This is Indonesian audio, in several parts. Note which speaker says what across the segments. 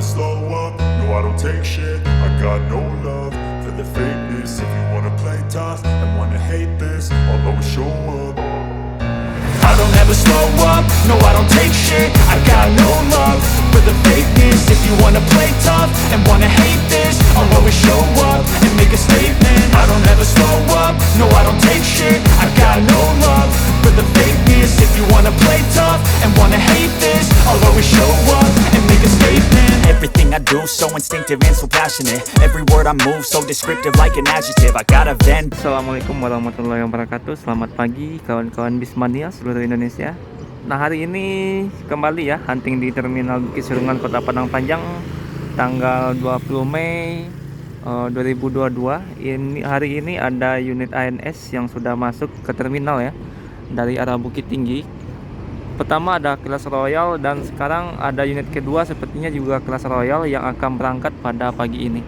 Speaker 1: slow up, no I don't take shit. I got no love for the fakeness. If you wanna play tough and wanna hate this, I'll always show up. I don't ever slow up, no I don't take shit. I got no love for the fakeness. If you wanna play tough and wanna hate this, I'll always show up and make a statement. I don't ever slow up, no I don't take shit. I got no love for the fakeness. If you wanna play tough and wanna hate this, I'll always show up and make a statement.
Speaker 2: Everything I do so instinctive and so passionate. Every word I move so descriptive like an adjective. I got a vent.
Speaker 3: Assalamualaikum warahmatullahi wabarakatuh. Selamat pagi kawan-kawan Bismania seluruh Indonesia. Nah, hari ini kembali ya hunting di Terminal Bukit Serungan Kota Padang Panjang tanggal 20 Mei 2022. Hari ini ada unit ANS yang sudah masuk ke terminal ya dari arah Bukit Tinggi. Pertama ada kelas Royal dan sekarang ada unit kedua sepertinya juga kelas Royal yang akan berangkat pada pagi ini.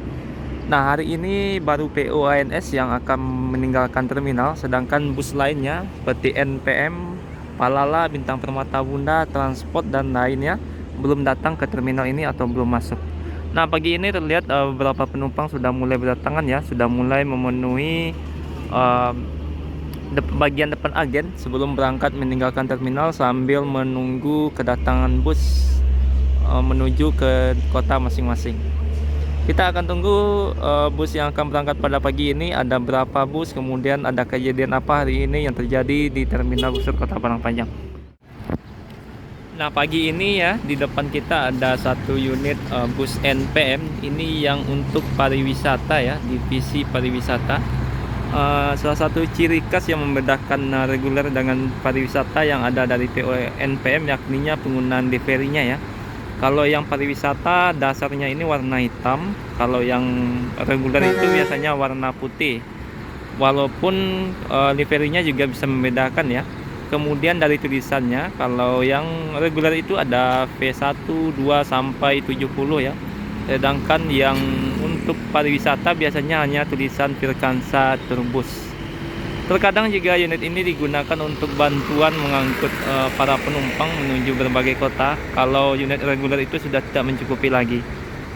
Speaker 3: Nah, hari ini baru PO ANS yang akan meninggalkan terminal, sedangkan bus lainnya seperti NPM, Palala, Bintang Permata Bunda, Transport dan lainnya belum datang ke terminal ini atau belum masuk. Nah, pagi ini terlihat beberapa penumpang sudah mulai berdatangan ya, sudah mulai memenuhi bagian depan agen sebelum berangkat meninggalkan terminal sambil menunggu kedatangan bus menuju ke kota masing-masing. Kita akan tunggu bus yang akan berangkat pada pagi ini, ada berapa bus, kemudian ada kejadian apa hari ini yang terjadi di Terminal Busur Kota Padang Panjang. Nah, pagi ini ya di depan kita ada satu unit bus NPM ini yang untuk pariwisata ya, divisi pariwisata. Salah satu ciri khas yang membedakan reguler dengan pariwisata yang ada dari PO NPM yakninya penggunaan deferinya ya. Kalau yang pariwisata dasarnya ini warna hitam, kalau yang reguler itu biasanya warna putih. Walaupun liverinya juga bisa membedakan ya. Kemudian dari tulisannya, kalau yang reguler itu ada V1, 2 sampai 70 ya. Sedangkan yang untuk pariwisata biasanya hanya tulisan Virkansa Turbus. Terkadang juga unit ini digunakan untuk bantuan mengangkut para penumpang menuju berbagai kota kalau unit reguler itu sudah tidak mencukupi lagi.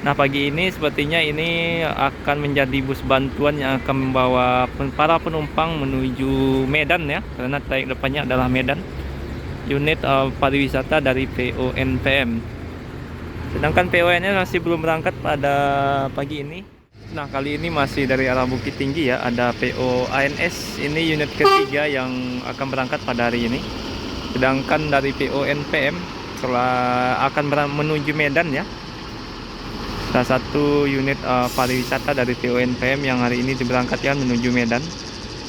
Speaker 3: Nah, pagi ini sepertinya ini akan menjadi bus bantuan yang akan membawa para penumpang menuju Medan ya, karena trayek depannya adalah Medan. Unit pariwisata dari PO NPM. Sedangkan PO NPM masih belum berangkat pada pagi ini. Nah, kali ini masih dari arah Bukit Tinggi ya, ada PO ANS, ini unit ketiga yang akan berangkat pada hari ini. Sedangkan dari PO NPM telah akan menuju Medan ya. Salah satu unit pariwisata dari PO NPM yang hari ini diberangkatkan menuju Medan.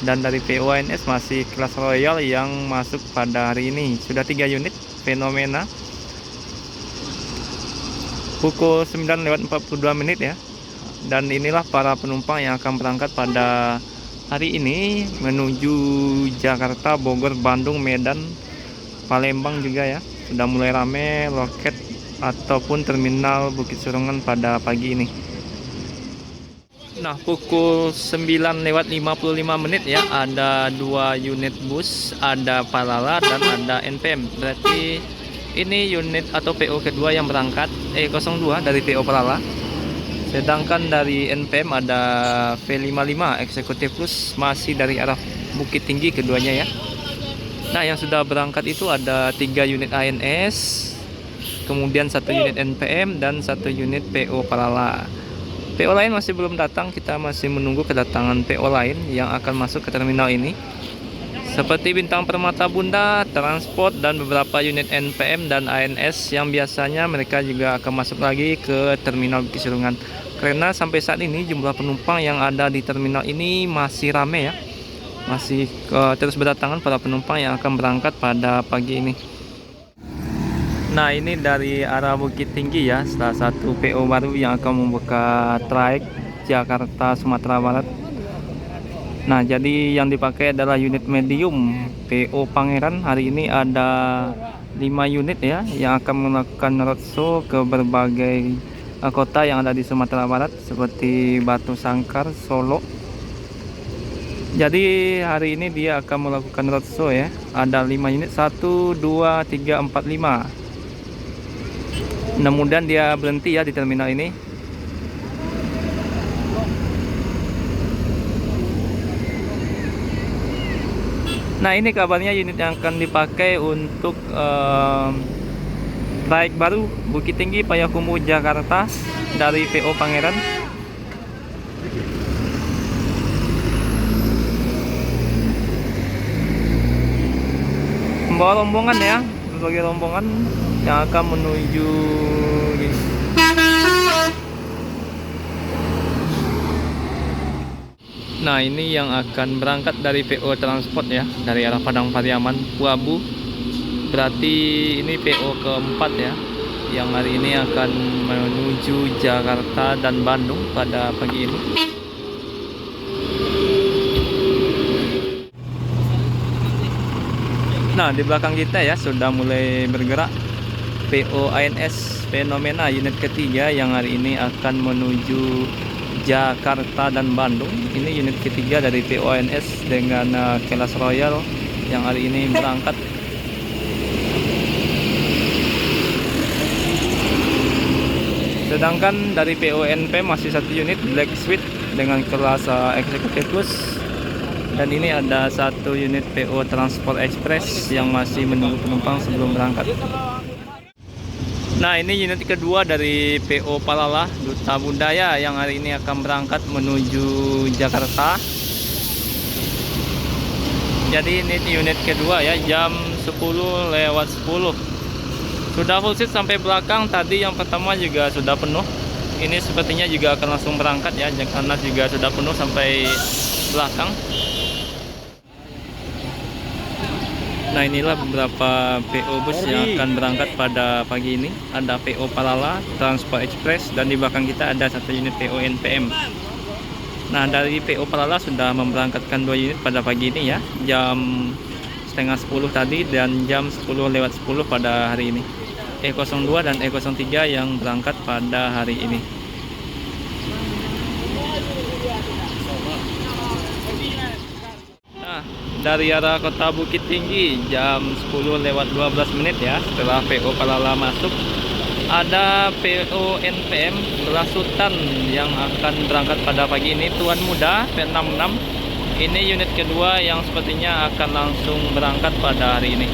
Speaker 3: Dan dari PO ANS masih kelas Royal yang masuk pada hari ini. Sudah 3 unit, fenomena. Pukul 9:42 ya. Dan inilah para penumpang yang akan berangkat pada hari ini menuju Jakarta, Bogor, Bandung, Medan, Palembang juga ya. Sudah mulai ramai loket ataupun terminal Bukit Serungan pada pagi ini. Nah, pukul 9:55 ya, ada 2 unit bus, ada Palala dan ada NPM. Berarti ini unit atau PO kedua yang berangkat, 02 dari PO Palala. Sedangkan dari NPM ada V55 Eksekutif Plus masih dari arah Bukit Tinggi keduanya ya. Nah, yang sudah berangkat itu ada 3 unit ANS, kemudian 1 unit NPM dan 1 unit PO Palala. PO lain masih belum datang, kita masih menunggu kedatangan PO lain yang akan masuk ke terminal ini. Seperti Bintang Permata Bunda, Transport dan beberapa unit NPM dan ANS yang biasanya mereka juga akan masuk lagi ke Terminal Bukit Serungan. Karena sampai saat ini jumlah penumpang yang ada di terminal ini masih ramai ya. Masih terus berdatangan para penumpang yang akan berangkat pada pagi ini. Nah, ini dari arah Bukit Tinggi ya, salah satu PO baru yang akan membuka trayek Jakarta Sumatera Barat. Nah, jadi yang dipakai adalah unit medium PO Pangeran. Hari ini ada 5 unit ya yang akan melakukan roadshow ke berbagai kota yang ada di Sumatera Barat seperti Batu Sangkar, Solo. Jadi hari ini dia akan melakukan roadshow ya. Ada 5 unit, 1, 2, 3, 4, 5. Mudah-mudahan dia berhenti ya di terminal ini. Nah, ini kabarnya unit yang akan dipakai untuk trayek baru Bukit Tinggi Payakumbuh Jakarta dari PO Pangeran. Membawa rombongan ya, berbagai rombongan yang akan menuju Nah, ini yang akan berangkat dari PO Transport ya, dari arah Padang Pariaman, Puabu. Berarti ini PO keempat ya, yang hari ini akan menuju Jakarta dan Bandung pada pagi ini. Nah, di belakang kita ya sudah mulai bergerak PO ANS Fenomena unit ketiga yang hari ini akan menuju Jakarta dan Bandung. Ini unit ketiga dari PO ANS dengan kelas Royal yang hari ini berangkat. Sedangkan dari PO NP masih satu unit Black Suite dengan kelas Executive Plus. Dan ini ada satu unit PO Transport Express yang masih menunggu penumpang sebelum berangkat. Nah, ini unit kedua dari PO Palala Duta Budaya yang hari ini akan berangkat menuju Jakarta. Jadi ini unit kedua ya, jam 10:10. Sudah full seat sampai belakang. Tadi yang pertama juga sudah penuh. Ini sepertinya juga akan langsung berangkat ya, karena juga sudah penuh sampai belakang. Nah, inilah beberapa PO bus yang akan berangkat pada pagi ini. Ada PO Palala, Transport Express, dan di belakang kita ada satu unit PO NPM. Nah, dari PO Palala sudah memberangkatkan 2 unit pada pagi ini ya, jam 9:30 tadi dan jam 10:10 pada hari ini. E02 dan E03 yang berangkat pada hari ini. Nah, dari arah kota Bukit Tinggi jam 10:12 ya, setelah PO Palala masuk, ada PO NPM Belasutan yang akan berangkat pada pagi ini, Tuan Muda P66. Ini unit kedua yang sepertinya akan langsung berangkat pada hari ini.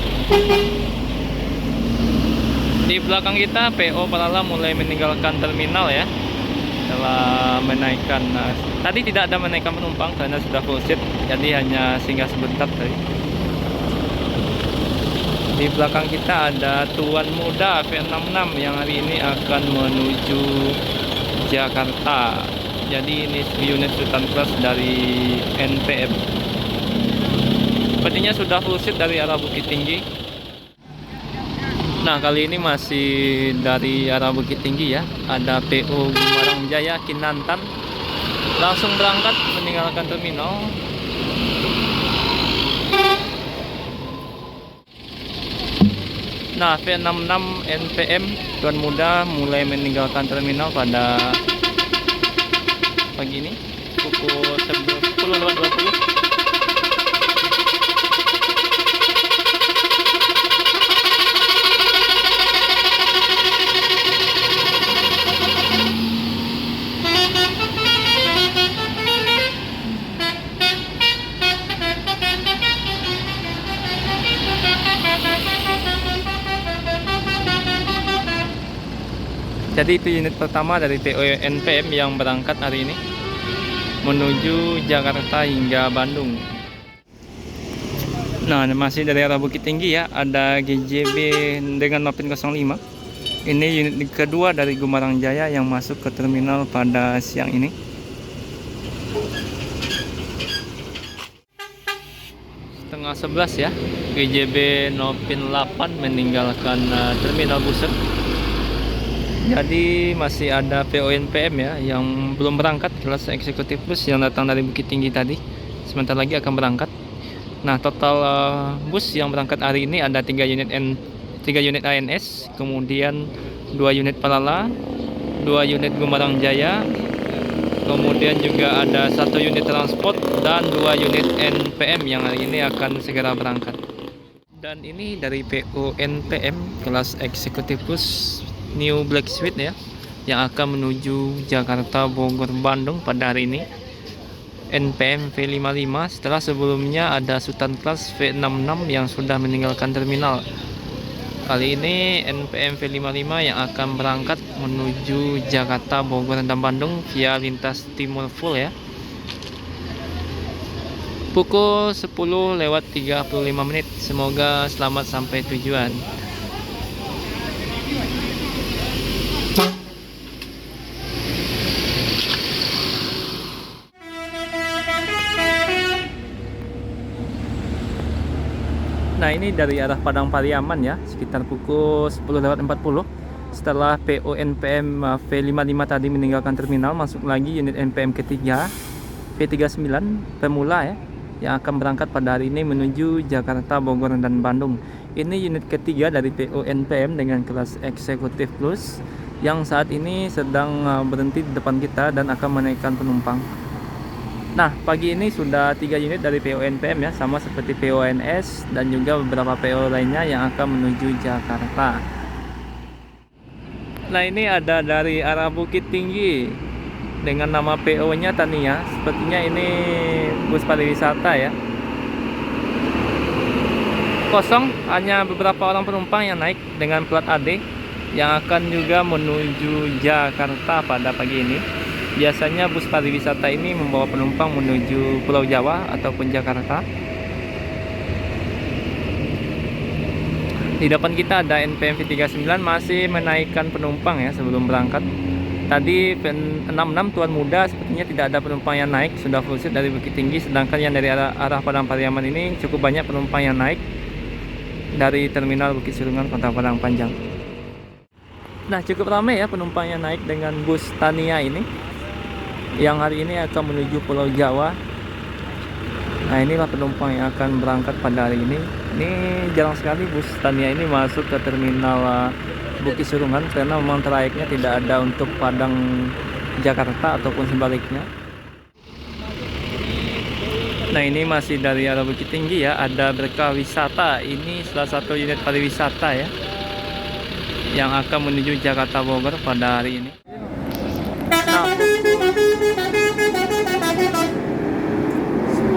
Speaker 3: Di belakang kita PO Palala mulai meninggalkan terminal ya, setelah menaikkan. Tadi tidak ada menaikkan penumpang karena sudah full seat, jadi hanya singgah sebentar tadi. Di belakang kita ada Tuan Muda P66 yang hari ini akan menuju Jakarta. Jadi ini unit Sultan Plus dari NPM. Sepertinya sudah full seat dari arah Bukit Tinggi. Nah, kali ini masih dari arah Bukit Tinggi ya. Ada PO Gumarang Jaya Kinantan langsung berangkat meninggalkan terminal. Nah, V66 NPM Tuan Muda mulai meninggalkan terminal pada pagi ini pukul 10:20. Jadi itu unit pertama dari PO NPM yang berangkat hari ini menuju Jakarta hingga Bandung. Nah, masih dari arah Bukit Tinggi ya, ada GJB dengan Nopin 05. Ini unit kedua dari Gumarang Jaya yang masuk ke terminal pada siang ini. Setengah 11 ya, GJB Nopin 8 meninggalkan terminal Buser. Jadi masih ada PO NPM ya yang belum berangkat, kelas Eksekutif Plus yang datang dari Bukit Tinggi tadi. Sebentar lagi akan berangkat. Nah, total bus yang berangkat hari ini ada 3 unit ANS, kemudian 2 unit Palala, 2 unit Gumarang Jaya, kemudian juga ada 1 unit transport dan 2 unit NPM yang hari ini akan segera berangkat. Dan ini dari PO NPM kelas Eksekutif Plus New Black Suite ya, yang akan menuju Jakarta, Bogor, Bandung pada hari ini. NPM V55 setelah sebelumnya ada Sultan Class V66 yang sudah meninggalkan terminal. Kali ini NPM V55 yang akan berangkat menuju Jakarta, Bogor, dan Bandung via lintas timur full ya. Pukul 10:35. Semoga selamat sampai tujuan. Nah, ini dari arah Padang Pariaman ya, sekitar pukul 10:40. Setelah PO NPM V55 tadi meninggalkan terminal, masuk lagi unit NPM ketiga V39 pemula ya, yang akan berangkat pada hari ini menuju Jakarta, Bogor, dan Bandung. Ini unit ketiga dari PO NPM dengan kelas Eksekutif Plus yang saat ini sedang berhenti di depan kita dan akan menaikkan penumpang. Nah, pagi ini sudah 3 unit dari PO NPM ya, sama seperti PO NS dan juga beberapa PO lainnya yang akan menuju Jakarta. Nah, ini ada dari arah Bukit Tinggi dengan nama PO-nya Tania. Sepertinya ini bus pariwisata ya. Kosong, hanya beberapa orang penumpang yang naik dengan plat AD yang akan juga menuju Jakarta pada pagi ini. Biasanya bus pariwisata ini membawa penumpang menuju Pulau Jawa ataupun Jakarta. Di depan kita ada NPM V39 masih menaikkan penumpang ya sebelum berangkat. Tadi V66 Tuan Muda sepertinya tidak ada penumpang yang naik, sudah full seat dari Bukit Tinggi. Sedangkan yang dari arah Padang Pariaman ini cukup banyak penumpang yang naik dari terminal Bukit Surungan Kota Padang Panjang. Nah, cukup ramai ya penumpang yang naik dengan bus Tania ini, yang hari ini akan menuju Pulau Jawa. Nah, inilah penumpang yang akan berangkat pada hari ini. Ini jarang sekali bus Tania ini masuk ke terminal Bukit Surungan karena memang trayeknya tidak ada untuk Padang Jakarta ataupun sebaliknya. Nah, ini masih dari arah Bukit Tinggi ya, ada Berkah Wisata. Ini salah satu unit pariwisata ya, yang akan menuju Jakarta, Bogor pada hari ini. Nah,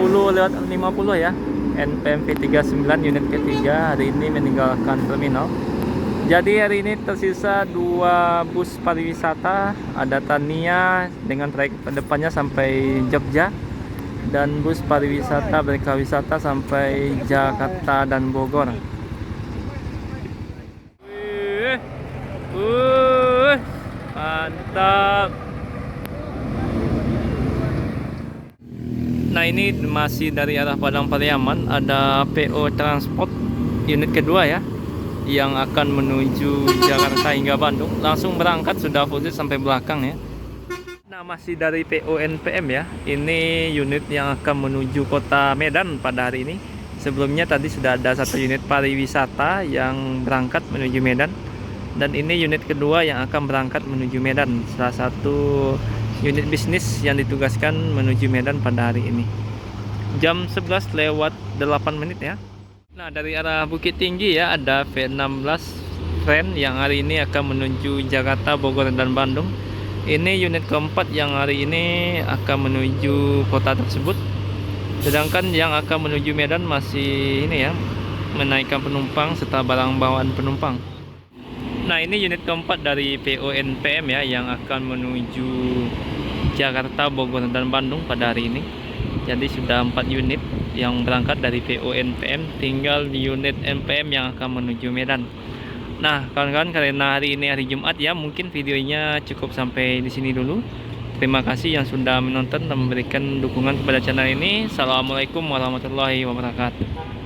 Speaker 3: 10:50 ya, NPM V39 unit ketiga hari ini meninggalkan terminal. Jadi hari ini tersisa 2 bus pariwisata, ada Tania dengan trayek depannya sampai Jogja dan bus pariwisata Berkah Wisata sampai Jakarta dan Bogor. Mantap. Nah, ini masih dari arah Padang Pariaman, ada PO Transport unit kedua ya, yang akan menuju Jakarta hingga Bandung. Langsung berangkat, sudah full seat sampai belakang ya. Nah, masih dari PO NPM ya, ini unit yang akan menuju kota Medan pada hari ini. Sebelumnya tadi sudah ada 1 unit pariwisata yang berangkat menuju Medan, dan ini unit kedua yang akan berangkat menuju Medan, salah satu unit bisnis yang ditugaskan menuju Medan pada hari ini. Jam 11:08 ya. Nah, dari arah Bukit Tinggi ya, ada V16 Friend yang hari ini akan menuju Jakarta, Bogor, dan Bandung. Ini unit keempat yang hari ini akan menuju kota tersebut. Sedangkan yang akan menuju Medan masih ini ya, menaikkan penumpang serta barang bawaan penumpang. Nah, ini unit keempat dari PO NPM ya, yang akan menuju Jakarta, Bogor, dan Bandung pada hari ini. Jadi sudah 4 unit yang berangkat dari PO NPM, tinggal unit NPM yang akan menuju Medan. Nah, kawan-kawan, karena hari ini hari Jumat ya, mungkin videonya cukup sampai di sini dulu. Terima kasih yang sudah menonton dan memberikan dukungan kepada channel ini. Assalamualaikum warahmatullahi wabarakatuh.